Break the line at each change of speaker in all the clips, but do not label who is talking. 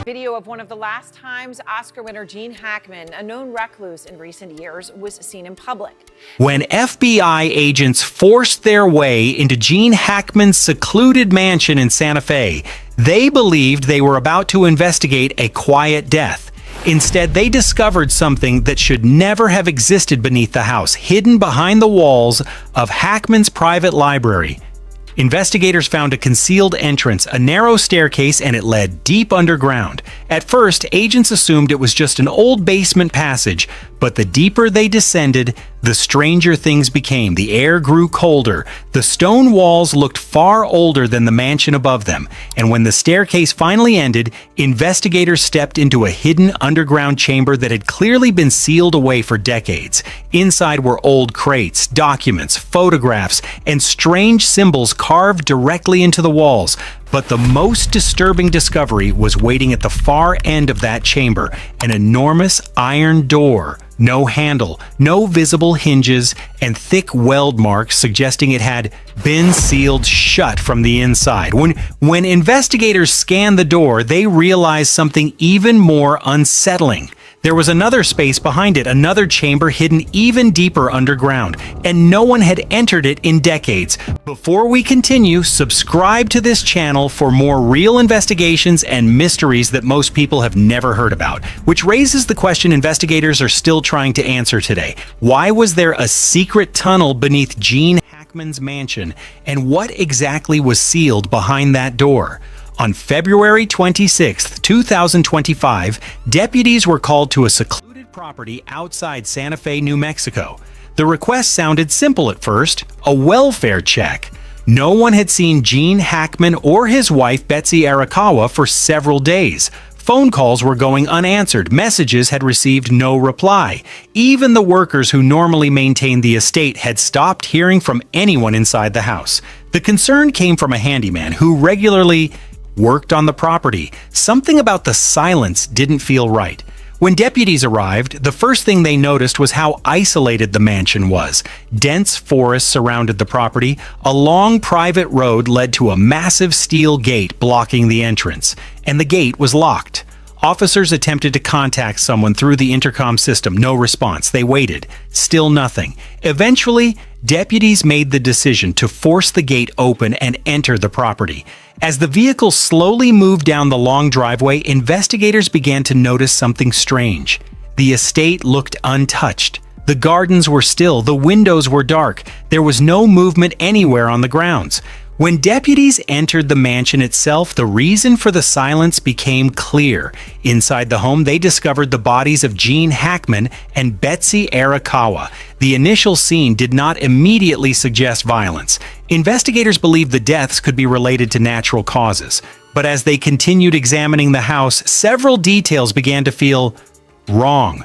Video of one of the last times Oscar winner Gene Hackman, a known recluse in recent years, was seen in public.
When FBI agents forced their way into Gene Hackman's secluded mansion in Santa Fe, they believed they were about to investigate a quiet death. Instead, they discovered something that should never have existed beneath the house, hidden behind the walls of Hackman's private library. Investigators found a concealed entrance, a narrow staircase, and it led deep underground. At first, agents assumed it was just an old basement passage, but the deeper they descended, the stranger things became. The air grew colder. The stone walls looked far older than the mansion above them. And when the staircase finally ended, investigators stepped into a hidden underground chamber that had clearly been sealed away for decades. Inside were old crates, documents, photographs, and strange symbols carved directly into the walls. But the most disturbing discovery was waiting at the far end of that chamber, an enormous iron door. No handle, no visible hinges, and thick weld marks suggesting it had been sealed shut from the inside. When investigators scanned the door, they realized something even more unsettling. There was another space behind it, another chamber hidden even deeper underground, and no one had entered it in decades. Before we continue, subscribe to this channel for more real investigations and mysteries that most people have never heard about, which raises the question investigators are still trying to answer today. Why was there a secret tunnel beneath Gene Hackman's mansion, and what exactly was sealed behind that door? On February 26, 2025, deputies were called to a secluded property outside Santa Fe, New Mexico. The request sounded simple at first, a welfare check. No one had seen Gene Hackman or his wife Betsy Arakawa for several days. Phone calls were going unanswered. Messages had received no reply. Even the workers who normally maintained the estate had stopped hearing from anyone inside the house. The concern came from a handyman who regularly worked on the property. Something about the silence didn't feel right. When deputies arrived, the first thing they noticed was how isolated the mansion was. Dense forests surrounded the property. A long private road led to a massive steel gate blocking the entrance, and the gate was locked. Officers attempted to contact someone through the intercom system. No response. They waited. Still nothing. Eventually, deputies made the decision to force the gate open and enter the property. As the vehicle slowly moved down the long driveway, investigators began to notice something strange. The estate looked untouched. The gardens were still. The windows were dark. There was no movement anywhere on the grounds. When deputies entered the mansion itself, the reason for the silence became clear. Inside the home, they discovered the bodies of Gene Hackman and Betsy Arakawa. The initial scene did not immediately suggest violence. Investigators believed the deaths could be related to natural causes. But as they continued examining the house, several details began to feel wrong.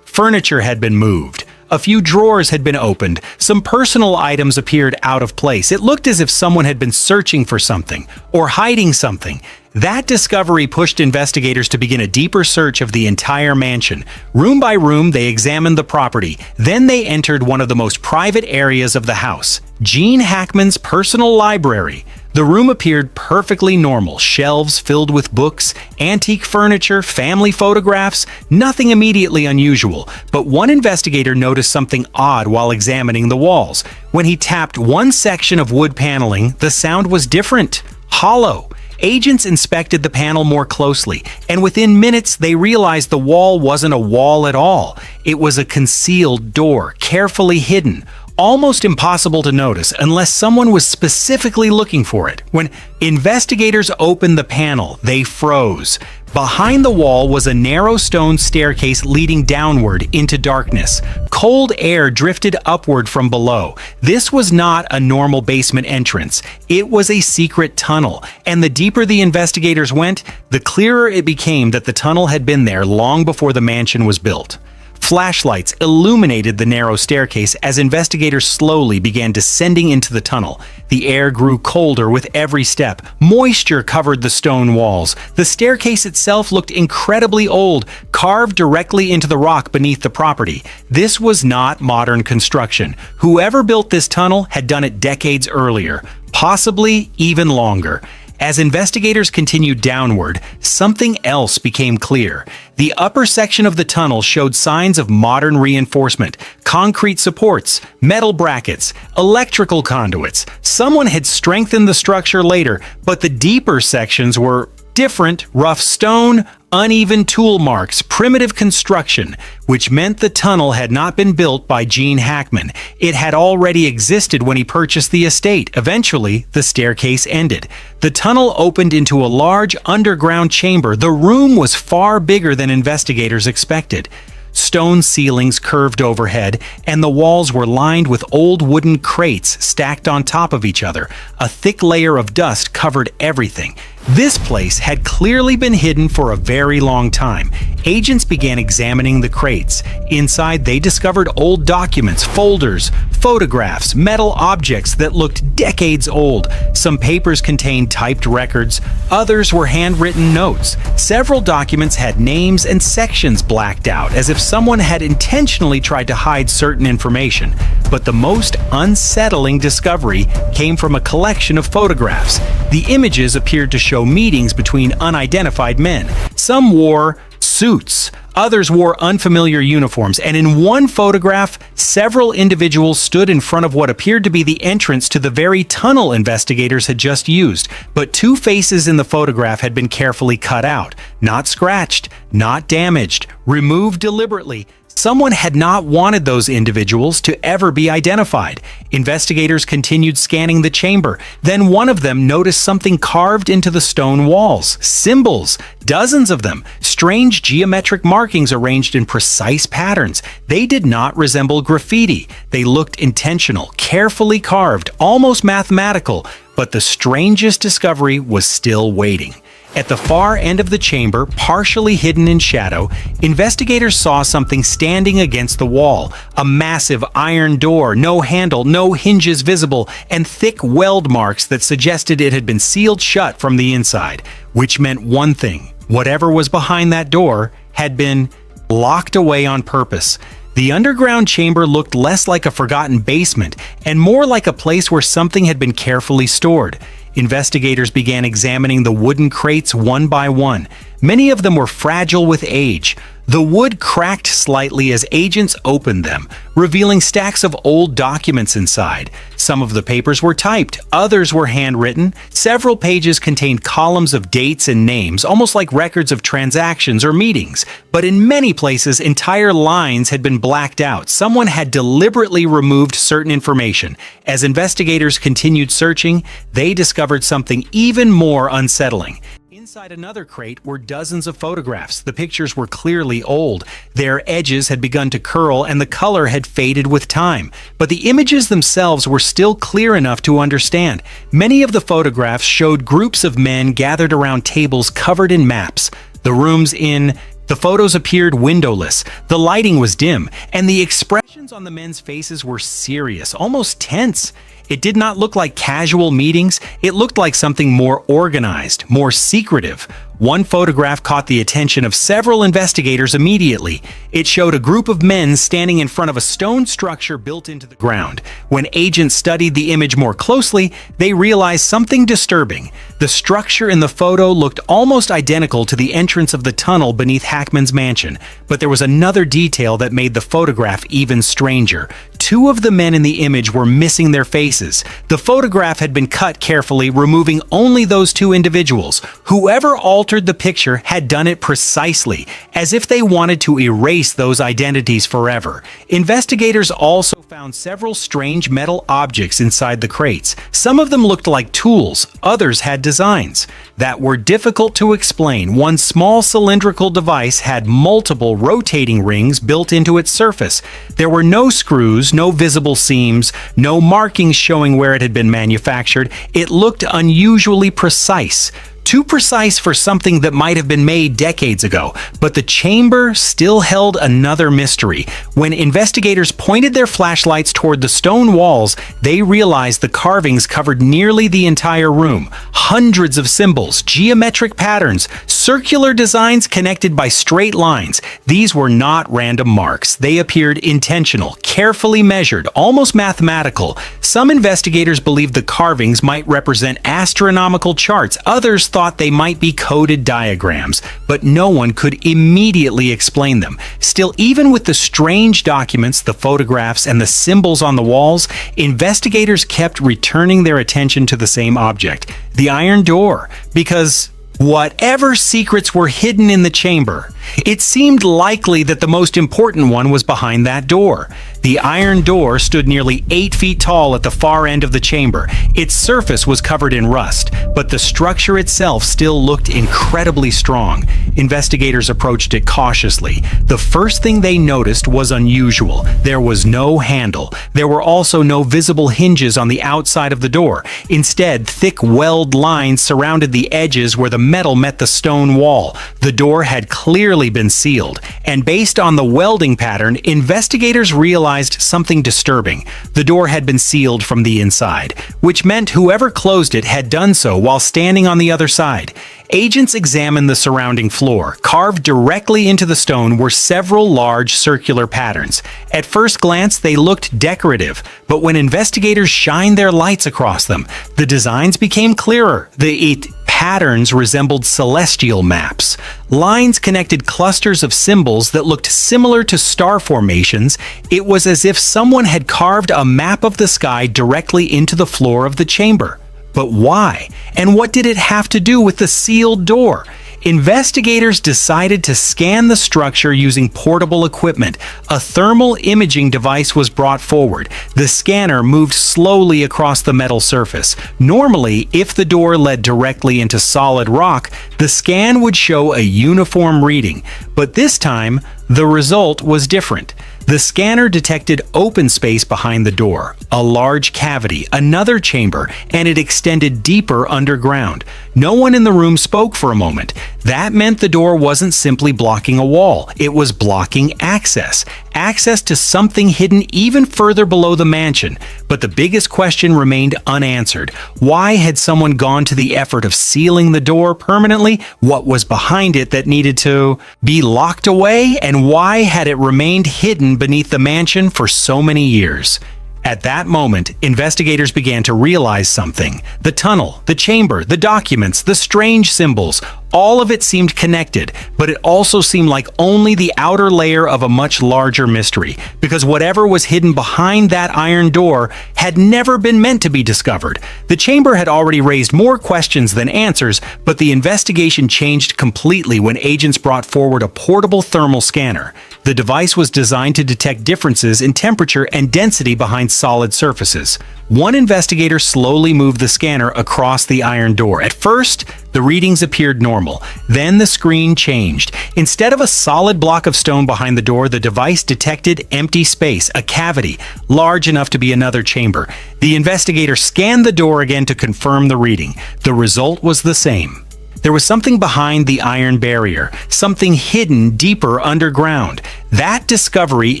Furniture had been moved. A few drawers had been opened. Some personal items appeared out of place. It looked as if someone had been searching for something or hiding something. That discovery pushed investigators to begin a deeper search of the entire mansion. Room by room, they examined the property. Then they entered one of the most private areas of the house, Gene Hackman's personal library. The room appeared perfectly normal. Shelves filled with books, antique furniture, family photographs, nothing immediately unusual. But one investigator noticed something odd while examining the walls. When he tapped one section of wood paneling, the sound was different, hollow. Agents inspected the panel more closely, and within minutes they realized the wall wasn't a wall at all. It was a concealed door, carefully hidden. Almost impossible to notice unless someone was specifically looking for it. When investigators opened the panel, they froze. Behind the wall was a narrow stone staircase leading downward into darkness. Cold air drifted upward from below. This was not a normal basement entrance. It was a secret tunnel, and the deeper the investigators went, the clearer it became that the tunnel had been there long before the mansion was built. Flashlights illuminated the narrow staircase as investigators slowly began descending into the tunnel. The air grew colder with every step. Moisture covered the stone walls. The staircase itself looked incredibly old, carved directly into the rock beneath the property. This was not modern construction. Whoever built this tunnel had done it decades earlier, possibly even longer. As investigators continued downward, something else became clear. The upper section of the tunnel showed signs of modern reinforcement, concrete supports, metal brackets, electrical conduits. Someone had strengthened the structure later, but the deeper sections were different: rough stone, uneven tool marks, primitive construction, which meant the tunnel had not been built by Gene Hackman. It had already existed when he purchased the estate. Eventually, the staircase ended. The tunnel opened into a large underground chamber. The room was far bigger than investigators expected. Stone ceilings curved overhead, and the walls were lined with old wooden crates stacked on top of each other. A thick layer of dust covered everything. This place had clearly been hidden for a very long time. Agents began examining the crates. Inside, they discovered old documents, folders, photographs, metal objects that looked decades old. Some papers contained typed records, others were handwritten notes. Several documents had names and sections blacked out, as if someone had intentionally tried to hide certain information. But the most unsettling discovery came from a collection of photographs. The images appeared to show meetings between unidentified men. Some wore suits, others wore unfamiliar uniforms, and in one photograph, several individuals stood in front of what appeared to be the entrance to the very tunnel investigators had just used. But two faces in the photograph had been carefully cut out, not scratched, not damaged, removed deliberately. Someone had not wanted those individuals to ever be identified. Investigators continued scanning the chamber. Then one of them noticed something carved into the stone walls. Symbols, dozens of them, strange geometric markings arranged in precise patterns. They did not resemble graffiti. They looked intentional, carefully carved, almost mathematical. But the strangest discovery was still waiting. At the far end of the chamber, partially hidden in shadow, investigators saw something standing against the wall. A massive iron door, no handle, no hinges visible, and thick weld marks that suggested it had been sealed shut from the inside. Which meant one thing: whatever was behind that door had been locked away on purpose. The underground chamber looked less like a forgotten basement and more like a place where something had been carefully stored. Investigators began examining the wooden crates one by one. Many of them were fragile with age. The wood cracked slightly as agents opened them, revealing stacks of old documents inside. Some of the papers were typed, others were handwritten. Several pages contained columns of dates and names, almost like records of transactions or meetings. But in many places, entire lines had been blacked out. Someone had deliberately removed certain information. As investigators continued searching, they discovered something even more unsettling. Inside another crate were dozens of photographs. The pictures were clearly old. Their edges had begun to curl and the color had faded with time. But the images themselves were still clear enough to understand. Many of the photographs showed groups of men gathered around tables covered in maps. The photos appeared windowless, the lighting was dim, and the expressions on the men's faces were serious, almost tense. It did not look like casual meetings. It looked like something more organized, more secretive. One photograph caught the attention of several investigators immediately. It showed a group of men standing in front of a stone structure built into the ground. When agents studied the image more closely, they realized something disturbing. The structure in the photo looked almost identical to the entrance of the tunnel beneath Hackman's mansion, but there was another detail that made the photograph even stranger. Two of the men in the image were missing their faces. The photograph had been cut carefully, removing only those two individuals. Whoever altered the picture had done it precisely, as if they wanted to erase those identities forever. Investigators also found several strange metal objects inside the crates. Some of them looked like tools, others had designs that were difficult to explain. One small cylindrical device had multiple rotating rings built into its surface. There were no screws, no visible seams, no markings showing where it had been manufactured. It looked unusually precise. too precise for something that might have been made decades ago. But the chamber still held another mystery. When investigators pointed their flashlights toward the stone walls, they realized the carvings covered nearly the entire room. Hundreds of symbols, geometric patterns, circular designs connected by straight lines. These were not random marks. They appeared intentional, carefully measured, almost mathematical. Some investigators believed the carvings might represent astronomical charts. Others thought they might be coded diagrams, but no one could immediately explain them. Still, even with the strange documents, the photographs, and the symbols on the walls, investigators kept returning their attention to the same object, the iron door, because whatever secrets were hidden in the chamber, it seemed likely that the most important one was behind that door. The iron door stood nearly 8 feet tall at the far end of the chamber. Its surface was covered in rust, but the structure itself still looked incredibly strong. Investigators approached it cautiously. The first thing they noticed was unusual. There was no handle. There were also no visible hinges on the outside of the door. Instead, thick weld lines surrounded the edges where the metal met the stone wall. The door had clearly been sealed, and based on the welding pattern, investigators realized something disturbing. The door had been sealed from the inside, which meant whoever closed it had done so while standing on the other side. Agents examined the surrounding floor. Carved directly into the stone were several large circular patterns. At first glance, they looked decorative, but when investigators shined their lights across them, the designs became clearer. The patterns resembled celestial maps. Lines connected clusters of symbols that looked similar to star formations. It was as if someone had carved a map of the sky directly into the floor of the chamber. But why? And what did it have to do with the sealed door? Investigators decided to scan the structure using portable equipment. A thermal imaging device was brought forward. The scanner moved slowly across the metal surface. Normally, if the door led directly into solid rock, the scan would show a uniform reading. But this time, the result was different. The scanner detected open space behind the door, a large cavity, another chamber, and it extended deeper underground. No one in the room spoke for a moment. That meant the door wasn't simply blocking a wall, it was blocking access. Access to something hidden even further below the mansion. But the biggest question remained unanswered. Why had someone gone to the effort of sealing the door permanently? What was behind it that needed to be locked away? And why had it remained hidden beneath the mansion for so many years? At that moment, investigators began to realize something. The tunnel, the chamber, the documents, the strange symbols, all of it seemed connected, but it also seemed like only the outer layer of a much larger mystery, because whatever was hidden behind that iron door had never been meant to be discovered. The chamber had already raised more questions than answers, but the investigation changed completely when agents brought forward a portable thermal scanner. The device was designed to detect differences in temperature and density behind solid surfaces. One investigator slowly moved the scanner across the iron door. At first, the readings appeared normal. Then the screen changed. Instead of a solid block of stone behind the door, the device detected empty space, a cavity, large enough to be another chamber. The investigator scanned the door again to confirm the reading. The result was the same. There was something behind the iron barrier, something hidden deeper underground. That discovery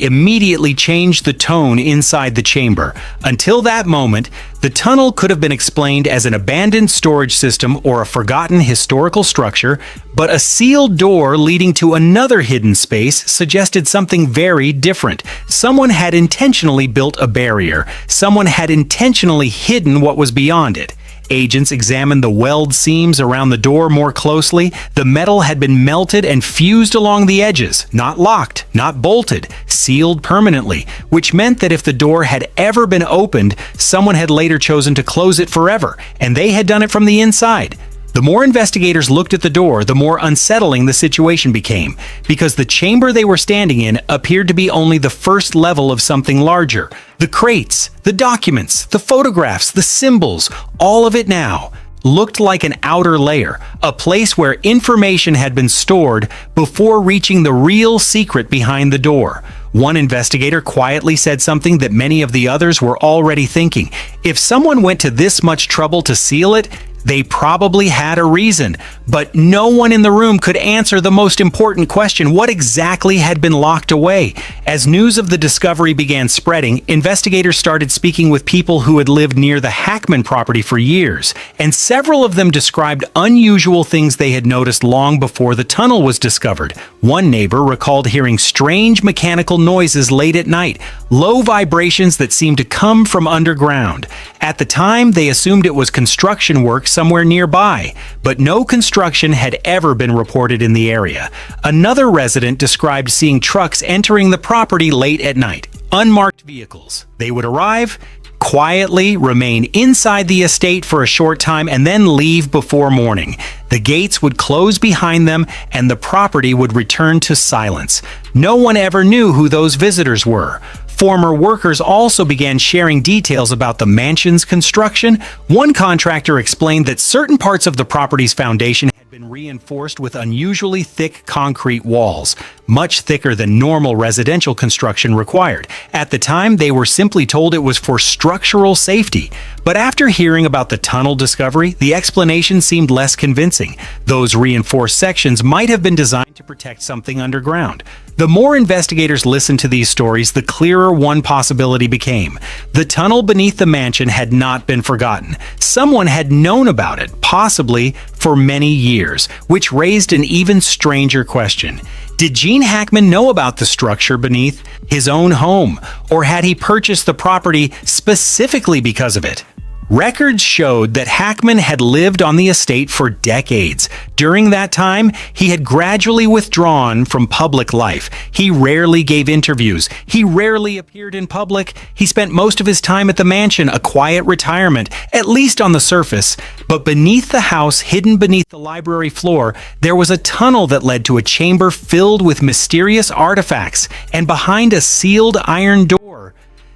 immediately changed the tone inside the chamber. Until that moment, the tunnel could have been explained as an abandoned storage system or a forgotten historical structure, but a sealed door leading to another hidden space suggested something very different. Someone had intentionally built a barrier. Someone had intentionally hidden what was beyond it. Agents examined the weld seams around the door more closely. The metal had been melted and fused along the edges, not locked, not bolted, sealed permanently, which meant that if the door had ever been opened, someone had later chosen to close it forever, and they had done it from the inside. The more investigators looked at the door, the more unsettling the situation became, because the chamber they were standing in appeared to be only the first level of something larger. The crates, the documents, the photographs, the symbols, all of it now looked like an outer layer, a place where information had been stored before reaching the real secret behind the door. One investigator quietly said something that many of the others were already thinking. If someone went to this much trouble to seal it, They probably had a reason, but no one in the room could answer the most important question: what exactly had been locked away? As news of the discovery began spreading, investigators started speaking with people who had lived near the Hackman property for years, and several of them described unusual things they had noticed long before the tunnel was discovered. One neighbor recalled hearing strange mechanical noises late at night, low vibrations that seemed to come from underground. At the time, they assumed it was construction work somewhere nearby, but no construction had ever been reported in the area. Another resident described seeing trucks entering the property late at night, unmarked vehicles. They would arrive, quietly remain inside the estate for a short time, and then leave before morning. The gates would close behind them, and the property would return to silence. No one ever knew who those visitors were. Former workers also began sharing details about the mansion's construction. One contractor explained that certain parts of the property's foundation had been reinforced with unusually thick concrete walls, much thicker than normal residential construction required. At the time, they were simply told it was for structural safety. But after hearing about the tunnel discovery, the explanation seemed less convincing. Those reinforced sections might have been designed to protect something underground. The more investigators listened to these stories, the clearer one possibility became. The tunnel beneath the mansion had not been forgotten. Someone had known about it, possibly for many years, which raised an even stranger question. Did Gene Hackman know about the structure beneath his own home, or had he purchased the property specifically because of it? Records showed that Hackman had lived on the estate for decades. During that time, he had gradually withdrawn from public life. He rarely gave interviews. He rarely appeared in public. He spent most of his time at the mansion, a quiet retirement, at least on the surface. But beneath the house, hidden beneath the library floor, there was a tunnel that led to a chamber filled with mysterious artifacts, and behind a sealed iron door,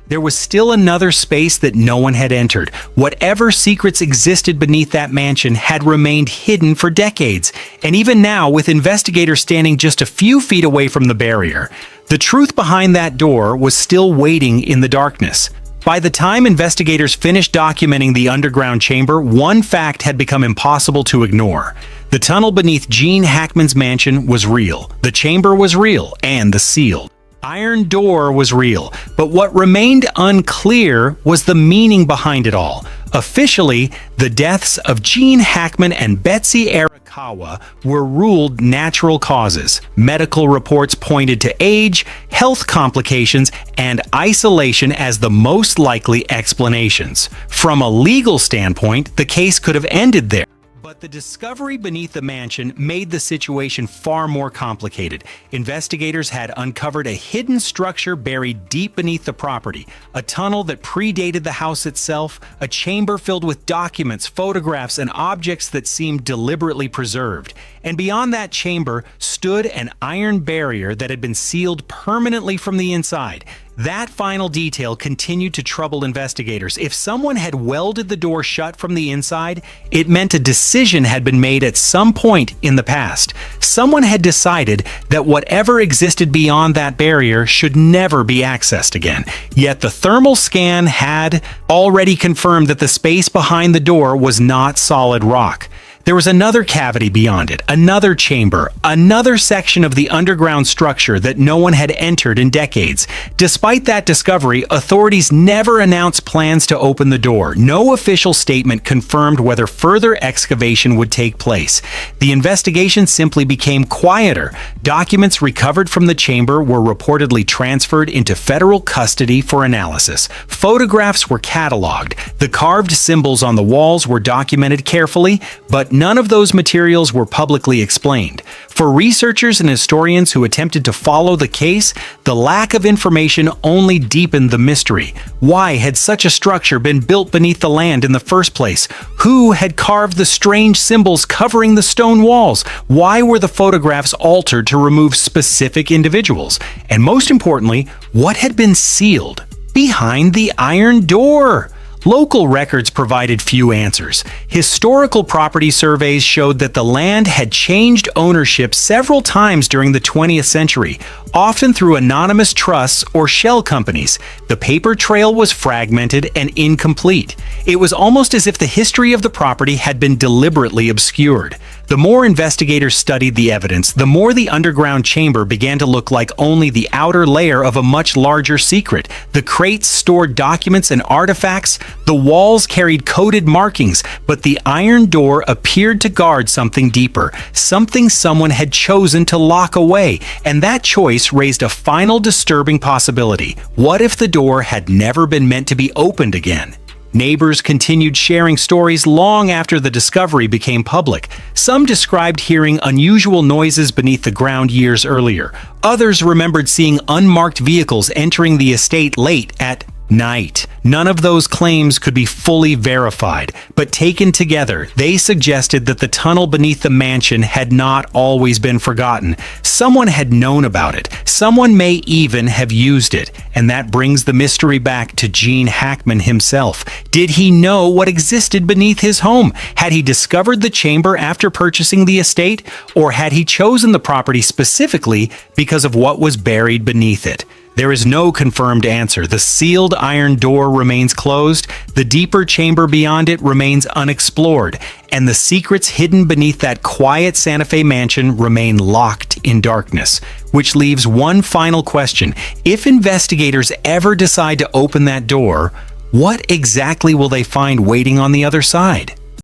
there was still another space that no one had entered. Whatever secrets existed beneath that mansion had remained hidden for decades. And even now, with investigators standing just a few feet away from the barrier, the truth behind that door was still waiting in the darkness. By the time investigators finished documenting the underground chamber, one fact had become impossible to ignore. The tunnel beneath Gene Hackman's mansion was real. The chamber was real, and the sealed iron door was real, but what remained unclear was the meaning behind it all. Officially, the deaths of Gene Hackman and Betsy Arakawa were ruled natural causes. Medical reports pointed to age, health complications, and isolation as the most likely explanations. From a legal standpoint, the case could have ended there. But the discovery beneath the mansion made the situation far more complicated. Investigators had uncovered a hidden structure buried deep beneath the property, a tunnel that predated the house itself, a chamber filled with documents, photographs, and objects that seemed deliberately preserved. And beyond that chamber stood an iron barrier that had been sealed permanently from the inside. That final detail continued to trouble investigators. If someone had welded the door shut from the inside, it meant a decision had been made at some point in the past. Someone had decided that whatever existed beyond that barrier should never be accessed again. Yet the thermal scan had already confirmed that the space behind the door was not solid rock. There was another cavity beyond it, another chamber, another section of the underground structure that no one had entered in decades. Despite that discovery, authorities never announced plans to open the door. No official statement confirmed whether further excavation would take place. The investigation simply became quieter. Documents recovered from the chamber were reportedly transferred into federal custody for analysis. Photographs were cataloged. The carved symbols on the walls were documented carefully, but none of those materials were publicly explained. For researchers and historians who attempted to follow the case, the lack of information only deepened the mystery. Why had such a structure been built beneath the land in the first place? Who had carved the strange symbols covering the stone walls? Why were the photographs altered to remove specific individuals? And most importantly, what had been sealed behind the iron door? Local records provided few answers. Historical property surveys showed that the land had changed ownership several times during the 20th century, often through anonymous trusts or shell companies. The paper trail was fragmented and incomplete. It was almost as if the history of the property had been deliberately obscured. The more investigators studied the evidence, the more the underground chamber began to look like only the outer layer of a much larger secret. The crates stored documents and artifacts, the walls carried coded markings, but the iron door appeared to guard something deeper, something someone had chosen to lock away, and that choice raised a final disturbing possibility. What if the door had never been meant to be opened again? Neighbors continued sharing stories long after the discovery became public. Some described hearing unusual noises beneath the ground years earlier. Others remembered seeing unmarked vehicles entering the estate late at night. None of those claims could be fully verified, but taken together, they suggested that the tunnel beneath the mansion had not always been forgotten. Someone had known about it. Someone may even have used it. And that brings the mystery back to Gene Hackman himself. Did he know what existed beneath his home? Had he discovered the chamber after purchasing the estate? Or had he chosen the property specifically because of what was buried beneath it? There is no confirmed answer. The sealed iron door remains closed, the deeper chamber beyond it remains unexplored, and the secrets hidden beneath that quiet Santa Fe mansion remain locked in darkness. Which leaves one final question. If investigators ever decide to open that door, what exactly will they find waiting on the other side?